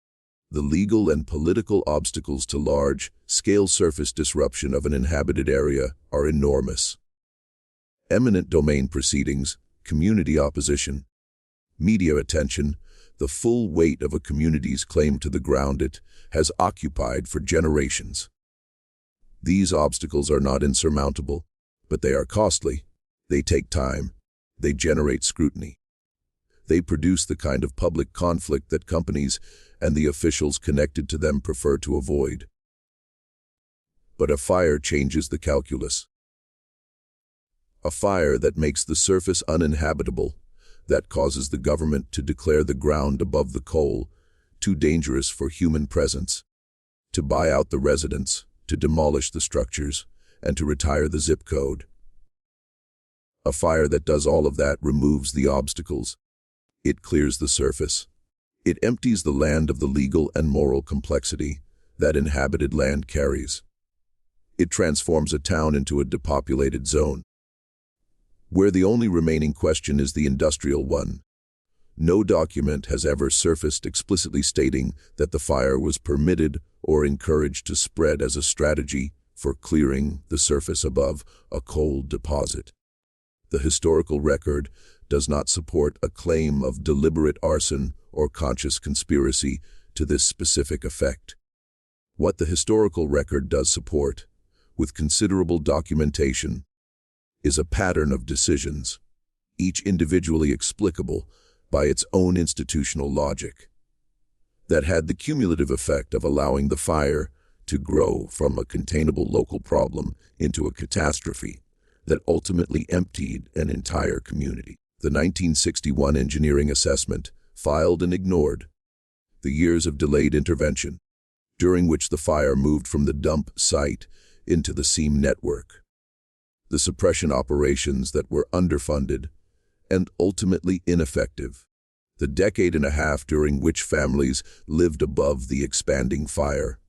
The legal and political obstacles to large-scale surface disruption of an inhabited area are enormous. Eminent domain proceedings, community opposition, media attention, the full weight of a community's claim to the ground it has occupied for generations. These obstacles are not insurmountable, but they are costly. They take time. They generate scrutiny. They produce the kind of public conflict that companies and the officials connected to them prefer to avoid. But a fire changes the calculus. A fire that makes the surface uninhabitable, that causes the government to declare the ground above the coal too dangerous for human presence, to buy out the residents, to demolish the structures, and to retire the zip code. A fire that does all of that removes the obstacles. It clears the surface. It empties the land of the legal and moral complexity that inhabited land carries. It transforms a town into a depopulated zone, where the only remaining question is the industrial one. No document has ever surfaced explicitly stating that the fire was permitted or encouraged to spread as a strategy for clearing the surface above a coal deposit. The historical record does not support a claim of deliberate arson or conscious conspiracy to this specific effect. What the historical record does support, with considerable documentation, is a pattern of decisions, each individually explicable by its own institutional logic, that had the cumulative effect of allowing the fire to grow from a containable local problem into a catastrophe that ultimately emptied an entire community. The 1961 engineering assessment filed and ignored the years of delayed intervention, during which the fire moved from the dump site into the seam network. The suppression operations that were underfunded and ultimately ineffective. The decade and a half during which families lived above the expanding fire,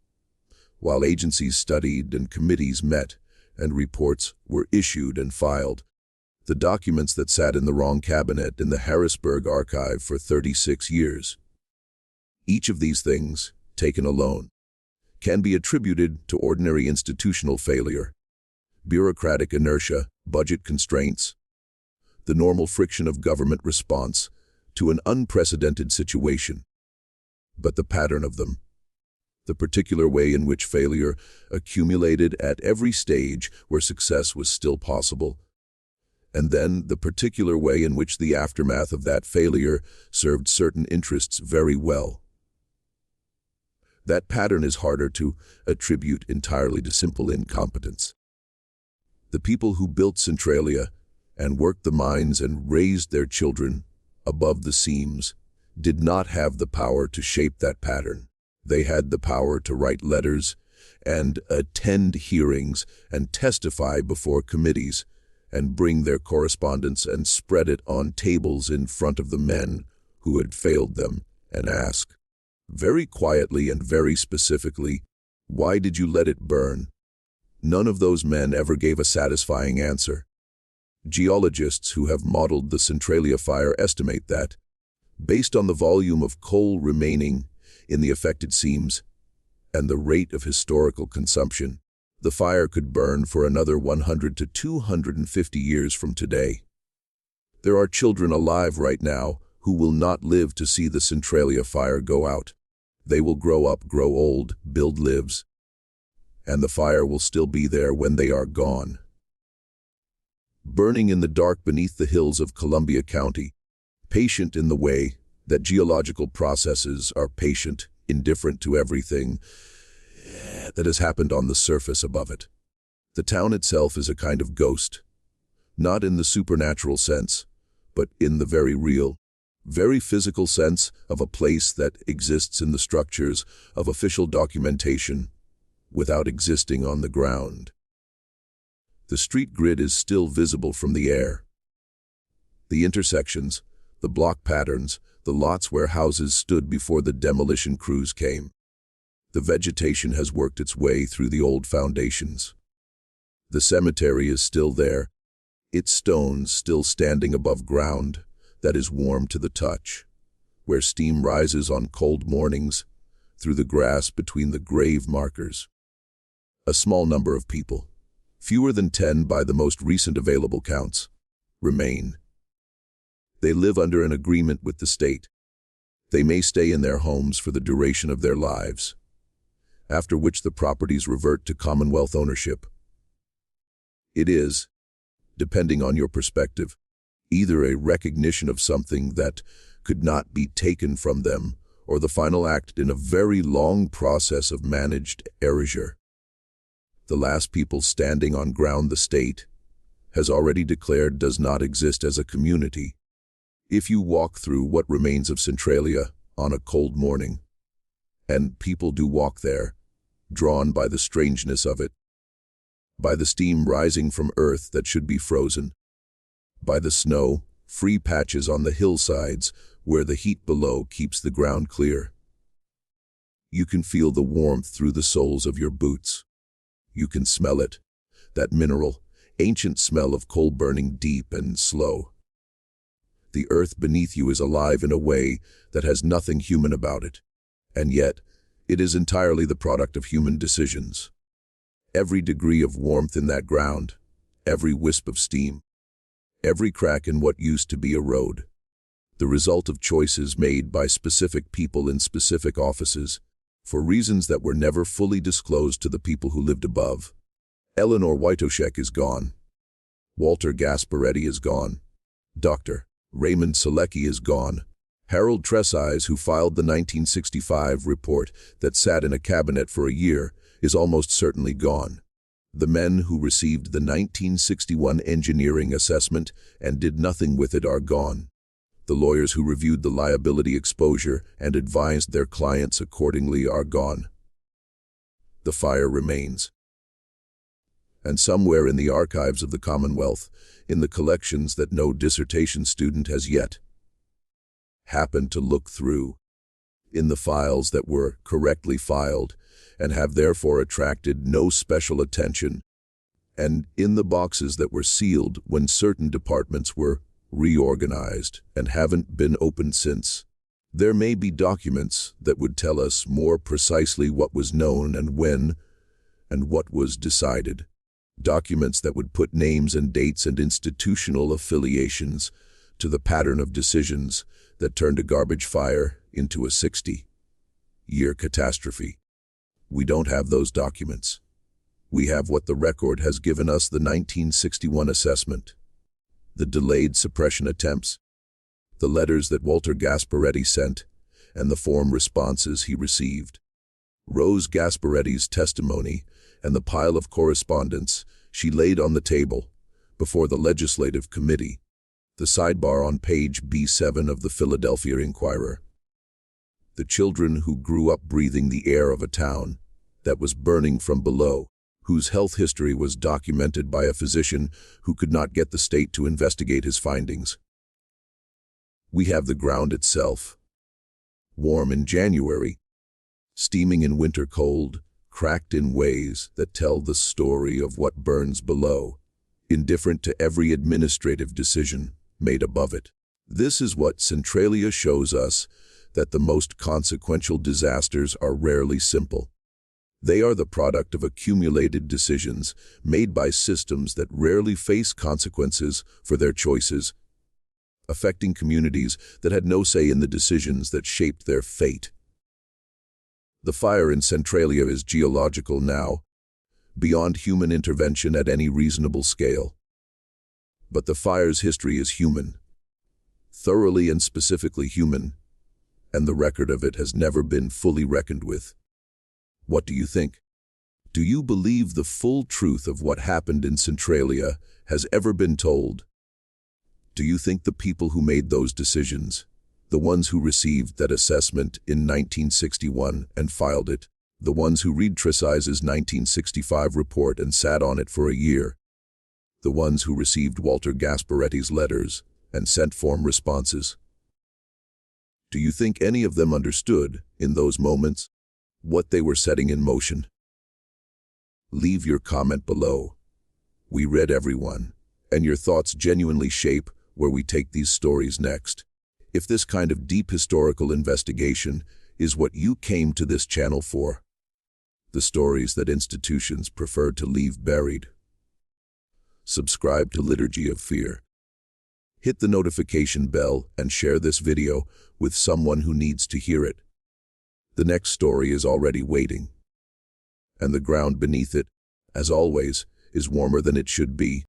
while agencies studied and committees met and reports were issued and filed. The documents that sat in the wrong cabinet in the Harrisburg archive for 36 years. Each of these things, taken alone, can be attributed to ordinary institutional failure, bureaucratic inertia, budget constraints, the normal friction of government response to an unprecedented situation. But the pattern of them, the particular way in which failure accumulated at every stage where success was still possible, and then the particular way in which the aftermath of that failure served certain interests very well. That pattern is harder to attribute entirely to simple incompetence. The people who built Centralia and worked the mines and raised their children above the seams did not have the power to shape that pattern. They had the power to write letters and attend hearings and testify before committees and bring their correspondence and spread it on tables in front of the men who had failed them and ask, very quietly and very specifically, "Why did you let it burn?" None of those men ever gave a satisfying answer. Geologists who have modeled the Centralia fire estimate that, based on the volume of coal remaining in the affected seams and the rate of historical consumption, the fire could burn for another 100 to 250 years from today. There are children alive right now who will not live to see the Centralia fire go out. They will grow up, grow old, build lives, and the fire will still be there when they are gone. Burning in the dark beneath the hills of Columbia County, patient in the way that geological processes are patient, indifferent to everything that has happened on the surface above it. The town itself is a kind of ghost, not in the supernatural sense, but in the very real, very physical sense of a place that exists in the structures of official documentation without existing on the ground. The street grid is still visible from the air. The intersections, the block patterns, the lots where houses stood before the demolition crews came. The vegetation has worked its way through the old foundations. The cemetery is still there, its stones still standing above ground that is warm to the touch, where steam rises on cold mornings through the grass between the grave markers. A small number of people, fewer than 10 by the most recent available counts, remain. They live under an agreement with the state. They may stay in their homes for the duration of their lives, after which the properties revert to Commonwealth ownership. It is, depending on your perspective, either a recognition of something that could not be taken from them, or the final act in a very long process of managed erasure. The last people standing on ground the state has already declared does not exist as a community. If you walk through what remains of Centralia on a cold morning, and people do walk there, drawn by the strangeness of it, by the steam rising from earth that should be frozen, by the snow, free patches on the hillsides where the heat below keeps the ground clear. You can feel the warmth through the soles of your boots. You can smell it, that mineral, ancient smell of coal burning deep and slow. The earth beneath you is alive in a way that has nothing human about it, and yet it is entirely the product of human decisions. Every degree of warmth in that ground, every wisp of steam, every crack in what used to be a road, the result of choices made by specific people in specific offices, for reasons that were never fully disclosed to the people who lived above. Eleanor Wojtaszek is gone. Walter Gasparetti is gone. Dr. Raymond Selecki is gone. Harold Tresize, who filed the 1965 report that sat in a cabinet for a year, is almost certainly gone. The men who received the 1961 engineering assessment and did nothing with it are gone. The lawyers who reviewed the liability exposure and advised their clients accordingly are gone. The fire remains. And somewhere in the archives of the Commonwealth, in the collections that no dissertation student has yet happened to look through, in the files that were correctly filed and have therefore attracted no special attention, and in the boxes that were sealed when certain departments were reorganized and haven't been opened since, there may be documents that would tell us more precisely what was known and when, and what was decided. Documents that would put names and dates and institutional affiliations to the pattern of decisions that turned a garbage fire into a 60-year catastrophe. We don't have those documents. We have what the record has given us: the 1961 assessment, the delayed suppression attempts, the letters that Walter Gasparetti sent, and the form responses he received. Rose Gasparetti's testimony and the pile of correspondence she laid on the table before the Legislative Committee, the sidebar on page B7 of the Philadelphia Inquirer. The children who grew up breathing the air of a town that was burning from below, whose health history was documented by a physician who could not get the state to investigate his findings. We have the ground itself, warm in January, steaming in winter cold, cracked in ways that tell the story of what burns below, indifferent to every administrative decision made above it. This is what Centralia shows us, that the most consequential disasters are rarely simple. They are the product of accumulated decisions made by systems that rarely face consequences for their choices, affecting communities that had no say in the decisions that shaped their fate. The fire in Centralia is geological now, beyond human intervention at any reasonable scale. But the fire's history is human, thoroughly and specifically human, and the record of it has never been fully reckoned with. What do you think? Do you believe the full truth of what happened in Centralia has ever been told? Do you think the people who made those decisions, the ones who received that assessment in 1961 and filed it, the ones who read Tresize's 1965 report and sat on it for a year, the ones who received Walter Gasparetti's letters and sent form responses, do you think any of them understood, in those moments, what they were setting in motion? Leave your comment below. We read everyone, and your thoughts genuinely shape where we take these stories next. If this kind of deep historical investigation is what you came to this channel for, the stories that institutions prefer to leave buried, subscribe to Liturgy of Fear. Hit the notification bell and share this video with someone who needs to hear it. The next story is already waiting, and the ground beneath it, as always, is warmer than it should be.